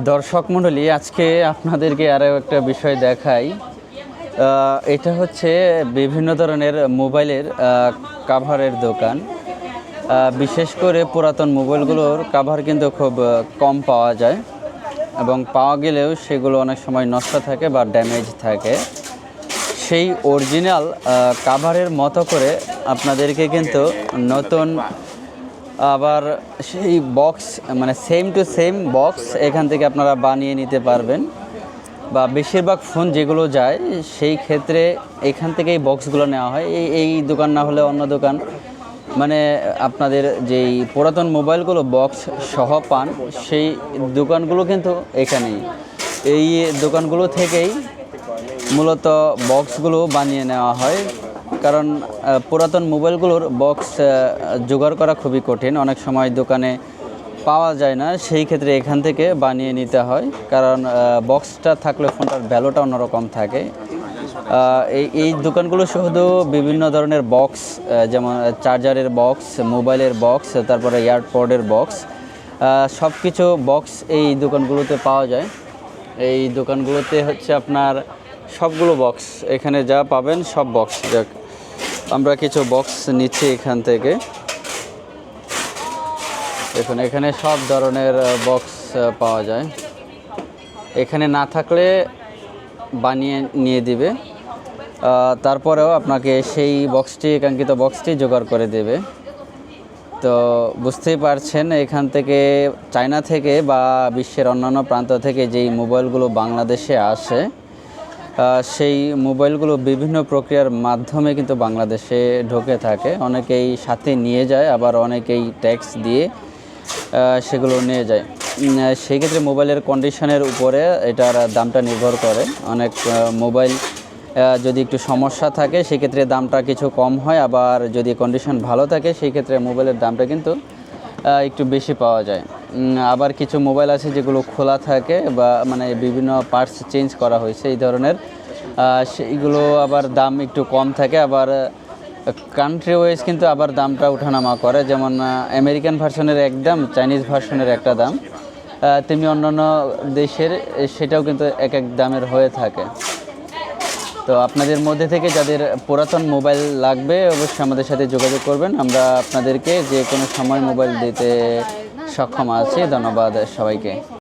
দর্শক মণ্ডলী, আজকে আপনাদেরকে আরও একটা বিষয় দেখাই। এটা হচ্ছে বিভিন্ন ধরনের মোবাইলের কাভারের দোকান। বিশেষ করে পুরাতন মোবাইলগুলোর কাভার কিন্তু খুব কম পাওয়া যায় এবং পাওয়া গেলেও সেগুলো অনেক সময় নষ্ট থাকে বা ড্যামেজ থাকে। সেই অরিজিনাল কাভারের মতো করে আপনাদেরকে কিন্তু নতুন আবার সেই বক্স, মানে সেম টু সেম বক্স এখান থেকে আপনারা বানিয়ে নিতে পারবেন। বা বেশিরভাগ ফোন যেগুলো যায় সেই ক্ষেত্রে এখান থেকে এই বক্সগুলো নেওয়া হয়। এই দোকান না হলে অন্য দোকান, মানে আপনাদের যেই পুরাতন মোবাইলগুলো বক্স সহ পান সেই দোকানগুলো কিন্তু এখানেই। এই দোকানগুলো থেকেই মূলত বক্সগুলো বানিয়ে নেওয়া হয়, কারণ পুরাতন মোবাইলগুলোর বক্স জোগাড় করা খুবই কঠিন, অনেক সময় দোকানে পাওয়া যায় না। সেই ক্ষেত্রে এখান থেকে বানিয়ে নিতে হয়, কারণ বক্সটা থাকলে ফোনটার ভ্যালুটা অন্যরকম থাকে। এই দোকানগুলো শুধু বিভিন্ন ধরনের বক্স, যেমন চার্জারের বক্স, মোবাইলের বক্স, তারপরে এয়ারপডের বক্স, সব কিছু বক্স এই দোকানগুলোতে পাওয়া যায়। এই দোকানগুলোতে হচ্ছে আপনার সবগুলো বক্স, এখানে যা পাবেন সব বক্স। যাক, আমরা কিছু বক্স নিচ্ছি এখান থেকে। দেখুন, এখানে সব ধরনের বক্স পাওয়া যায়। এখানে না থাকলে বানিয়ে নিয়ে দিবে, তারপরেও আপনাকে সেই বক্সটি, কাঙ্ক্ষিত বক্সটি জোগাড় করে দেবে। তো বুঝতেই পারছেন, এখান থেকে চায়না থেকে বা বিশ্বের অন্যান্য প্রান্ত থেকে যেই মোবাইলগুলো বাংলাদেশে আসে, সেই মোবাইলগুলো বিভিন্ন প্রক্রিয়ার মাধ্যমে কিন্তু বাংলাদেশে ঢুকে থাকে। অনেকেই সাথে নিয়ে যায়, আবার অনেকেই ট্যাক্স দিয়ে সেগুলো নিয়ে যায়। সেই ক্ষেত্রে মোবাইলের কন্ডিশনের উপরে এটার দামটা নির্ভর করে। অনেক মোবাইল যদি একটু সমস্যা থাকে সেক্ষেত্রে দামটা কিছু কম হয়, আবার যদি কন্ডিশন ভালো থাকে সেই ক্ষেত্রে মোবাইলের দামটা কিন্তু একটু বেশি পাওয়া যায়। আবার কিছু মোবাইল আছে যেগুলো খোলা থাকে বা মানে বিভিন্ন পার্টস চেঞ্জ করা হয়েছে এই ধরনের, সেইগুলো আবার দাম একটু কম থাকে। আবার কান্ট্রি ওয়াইজ কিন্তু আবার দামটা ওঠানামা করে, যেমন আমেরিকান ভার্সনের এক দাম, চাইনিজ ভার্সনের একটা দাম, তেমনি অন্যান্য দেশের সেটাও কিন্তু এক এক দামের হয়ে থাকে। তো আপনাদের মধ্যে থেকে যাদের পুরাতন মোবাইল লাগবে অবশ্যই আমাদের সাথে যোগাযোগ করবেন, আমরা আপনাদেরকে যে কোনো সময় মোবাইল দিতে সক্ষম আছি। ধন্যবাদ সবাইকে।